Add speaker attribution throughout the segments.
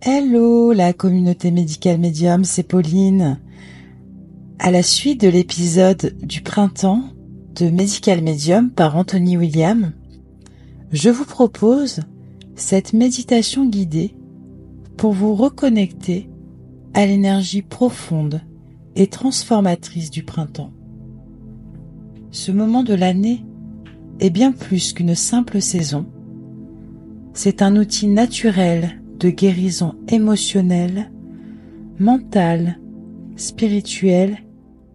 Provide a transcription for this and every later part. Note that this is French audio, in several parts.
Speaker 1: Hello la communauté médicale médium, c'est Pauline. À la suite de l'épisode du printemps de Médical Médium par Anthony William, je vous propose cette méditation guidée pour vous reconnecter à l'énergie profonde et transformatrice du printemps. Ce moment de l'année est bien plus qu'une simple saison. C'est un outil naturel de guérison émotionnelle, mentale, spirituelle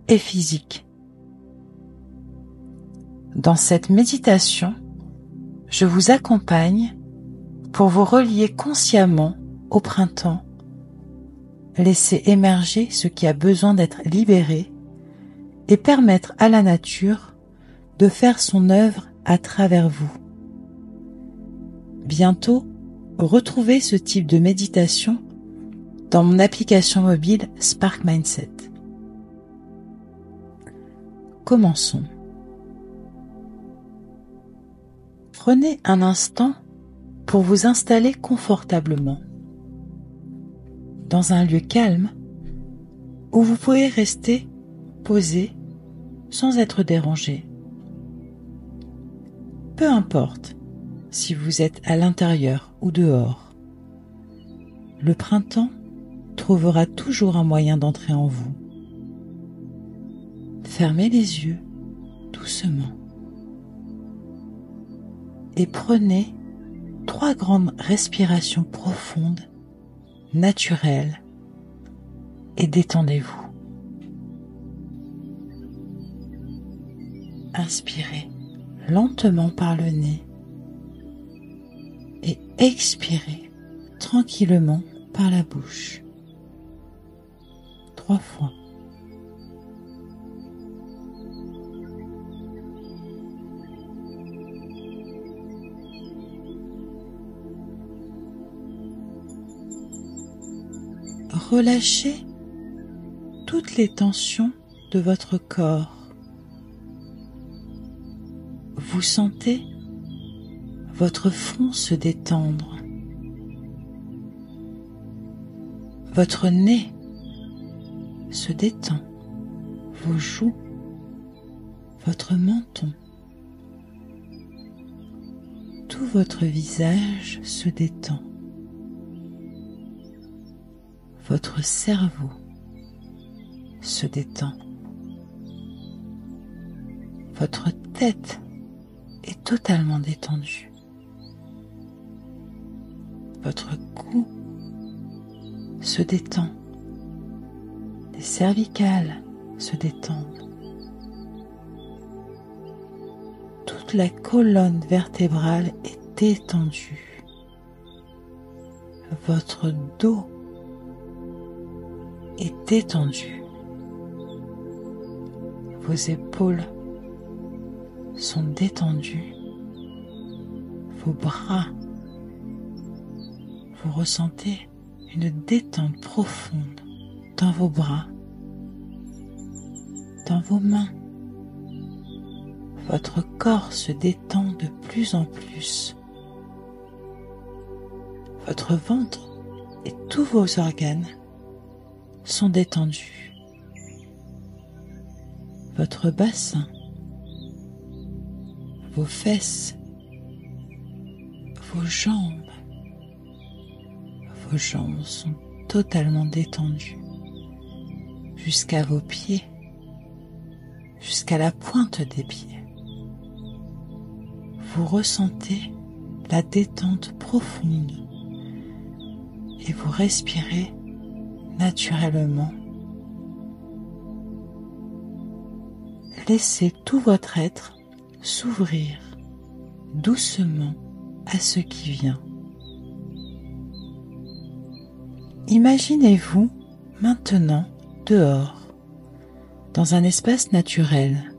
Speaker 1: et physique. Dans cette méditation, je vous accompagne pour vous relier consciemment au printemps, laisser émerger ce qui a besoin d'être libéré et permettre à la nature de faire son œuvre à travers vous. Bientôt, retrouvez ce type de méditation dans mon application mobile Spark Mindset. Commençons. Prenez un instant pour vous installer confortablement dans un lieu calme où vous pouvez rester posé sans être dérangé. Peu importe si vous êtes à l'intérieur ou dehors, le printemps trouvera toujours un moyen d'entrer en vous. Fermez les yeux doucement et prenez 3 grandes respirations profondes, naturelles, et détendez-vous. Inspirez lentement par le nez et expirez tranquillement par la bouche. 3 fois. Relâchez toutes les tensions de votre corps. Vous sentez votre front se détendre, votre nez se détend, vos joues, votre menton, tout votre visage se détend. Votre cerveau se détend. Votre tête est totalement détendue. Votre cou se détend. Les cervicales se détendent. Toute la colonne vertébrale est détendue. Votre dos est détendu. Vos épaules sont détendues. Vos bras, vous ressentez une détente profonde dans vos bras, dans vos mains. Votre corps se détend de plus en plus. Votre ventre et tous vos organes sont détendus. Votre bassin, vos fesses, vos jambes sont totalement détendues jusqu'à vos pieds, jusqu'à la pointe des pieds. Vous ressentez la détente profonde et vous respirez naturellement. Laissez tout votre être s'ouvrir doucement à ce qui vient. Imaginez-vous maintenant dehors, dans un espace naturel,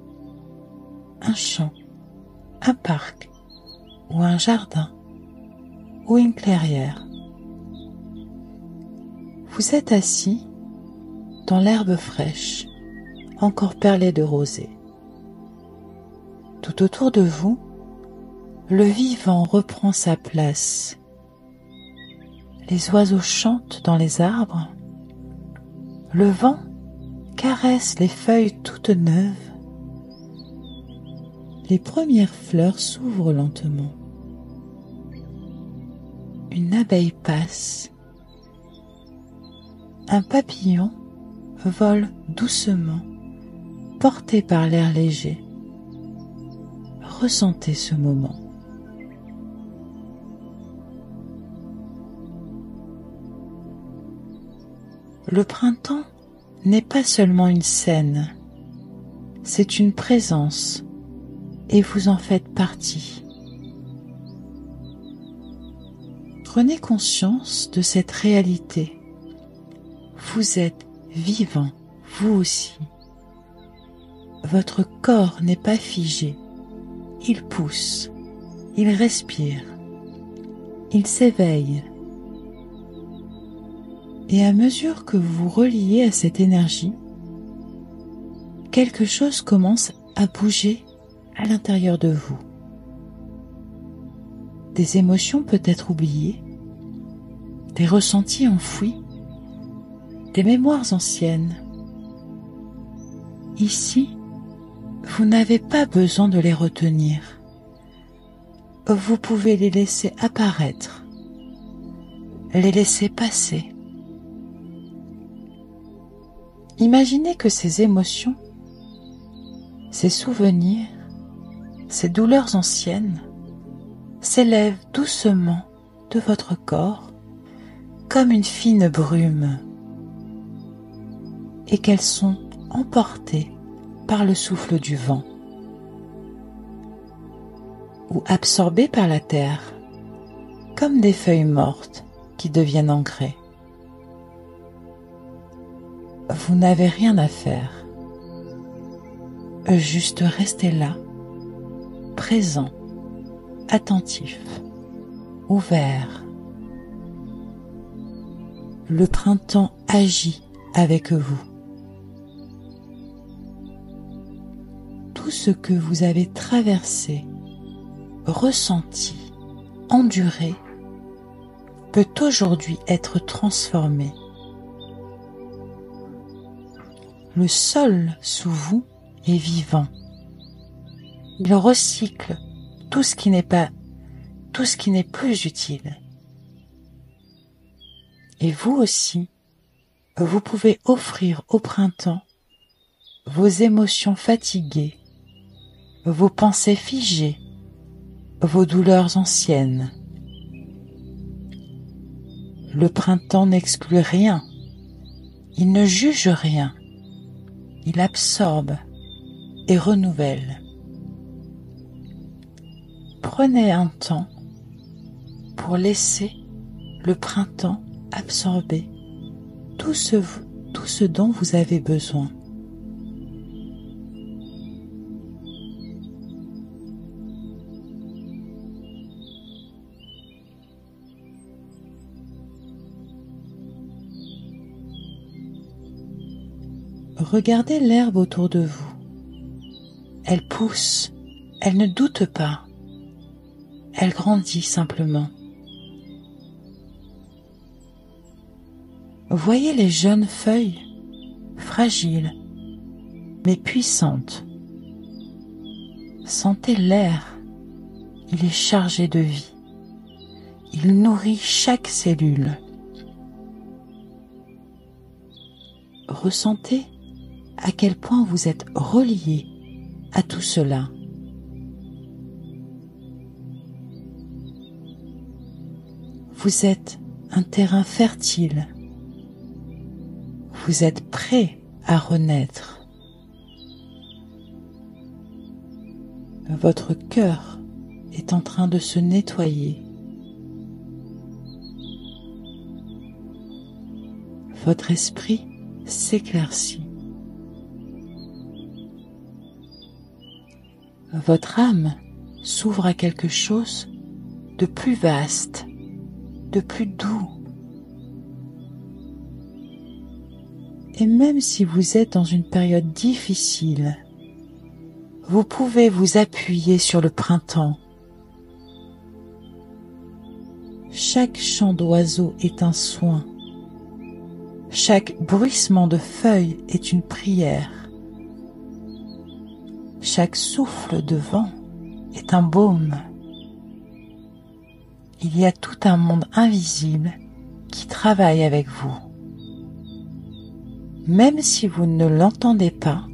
Speaker 1: un champ, un parc ou un jardin ou une clairière. Vous êtes assis dans l'herbe fraîche, encore perlée de rosée. Tout autour de vous, le vivant reprend sa place. Les oiseaux chantent dans les arbres. Le vent caresse les feuilles toutes neuves. Les premières fleurs s'ouvrent lentement. Une abeille passe. Un papillon vole doucement, porté par l'air léger. Ressentez ce moment. Le printemps n'est pas seulement une scène, c'est une présence et vous en faites partie. Prenez conscience de cette réalité. Vous êtes vivant, vous aussi. Votre corps n'est pas figé. Il pousse, il respire, il s'éveille. Et à mesure que vous vous reliez à cette énergie, quelque chose commence à bouger à l'intérieur de vous. Des émotions peut-être oubliées, des ressentis enfouis, des mémoires anciennes. Ici, vous n'avez pas besoin de les retenir. Vous pouvez les laisser apparaître, les laisser passer. Imaginez que ces émotions, ces souvenirs, ces douleurs anciennes s'élèvent doucement de votre corps comme une fine brume et qu'elles sont emportées par le souffle du vent ou absorbées par la terre comme des feuilles mortes qui deviennent engrais. Vous n'avez rien à faire, juste rester là, présent, attentif, ouvert. Le printemps agit avec vous. Tout ce que vous avez traversé, ressenti, enduré, peut aujourd'hui être transformé. Le sol sous vous est vivant. Il recycle tout ce qui n'est plus utile. Et vous aussi, vous pouvez offrir au printemps vos émotions fatiguées, vos pensées figées, vos douleurs anciennes. Le printemps n'exclut rien, il ne juge rien, il absorbe et renouvelle. Prenez un temps pour laisser le printemps absorber tout ce dont vous avez besoin. Regardez l'herbe autour de vous. Elle pousse, elle ne doute pas. Elle grandit simplement. Voyez les jeunes feuilles, fragiles, mais puissantes. Sentez l'air, il est chargé de vie. Il nourrit chaque cellule. Ressentez à quel point vous êtes relié à tout cela. Vous êtes un terrain fertile. Vous êtes prêt à renaître. Votre cœur est en train de se nettoyer. Votre esprit s'éclaircit. Votre âme s'ouvre à quelque chose de plus vaste, de plus doux. Et même si vous êtes dans une période difficile, vous pouvez vous appuyer sur le printemps. chaque chant d'oiseau est un soin. Chaque bruissement de feuilles est une prière. Chaque souffle de vent est un baume. Il y a tout un monde invisible qui travaille avec vous. Même si vous ne l'entendez pas,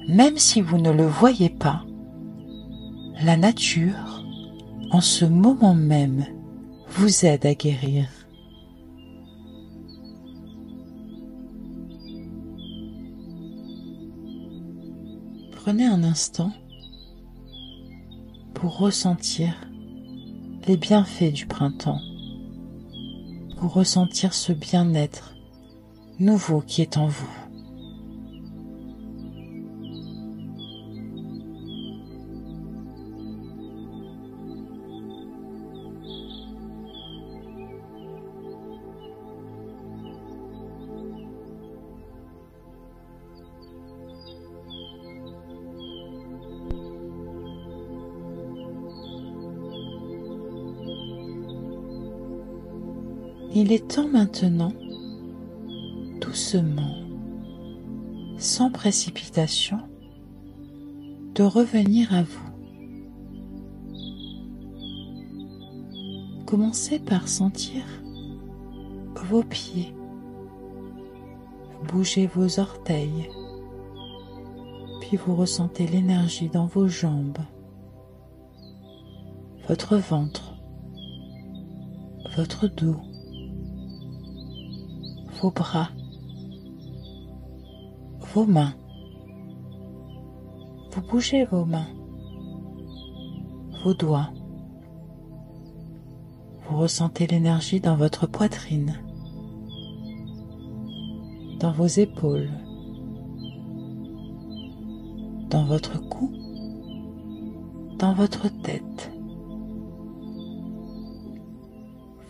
Speaker 1: même si vous ne le voyez pas, la nature, en ce moment même, vous aide à guérir. Prenez un instant pour ressentir les bienfaits du printemps, pour ressentir ce bien-être nouveau qui est en vous. Il est temps maintenant, doucement, sans précipitation, de revenir à vous. Commencez par sentir vos pieds, bougez vos orteils, puis vous ressentez l'énergie dans vos jambes, votre ventre, votre dos, vos bras, vos mains. Vous bougez vos mains, vos doigts. Vous ressentez l'énergie dans votre poitrine, dans vos épaules, dans votre cou, dans votre tête.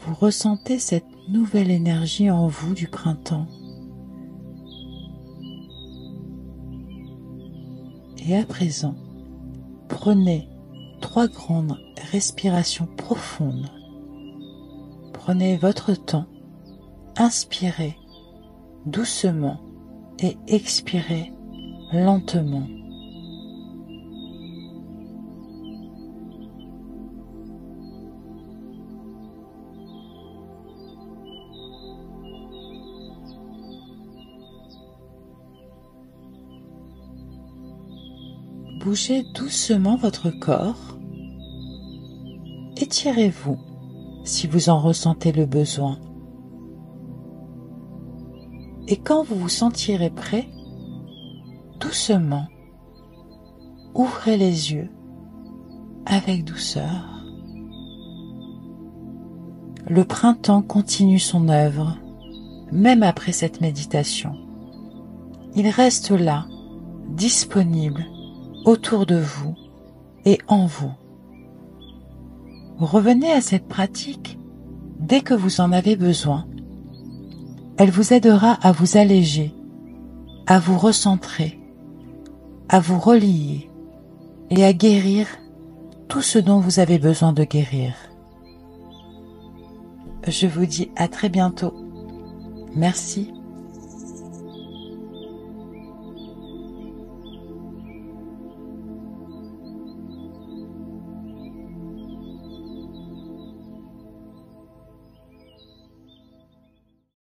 Speaker 1: Vous ressentez cette nouvelle énergie en vous du printemps. Et à présent, prenez 3 grandes respirations profondes. Prenez votre temps, inspirez doucement et expirez lentement. Bougez doucement votre corps, étirez-vous si vous en ressentez le besoin. Et quand vous vous sentirez prêt, doucement, ouvrez les yeux avec douceur. Le printemps continue son œuvre, même après cette méditation. Il reste là, disponible, autour de vous et en vous. Revenez à cette pratique dès que vous en avez besoin. Elle vous aidera à vous alléger, à vous recentrer, à vous relier et à guérir tout ce dont vous avez besoin de guérir. Je vous dis à très bientôt. Merci.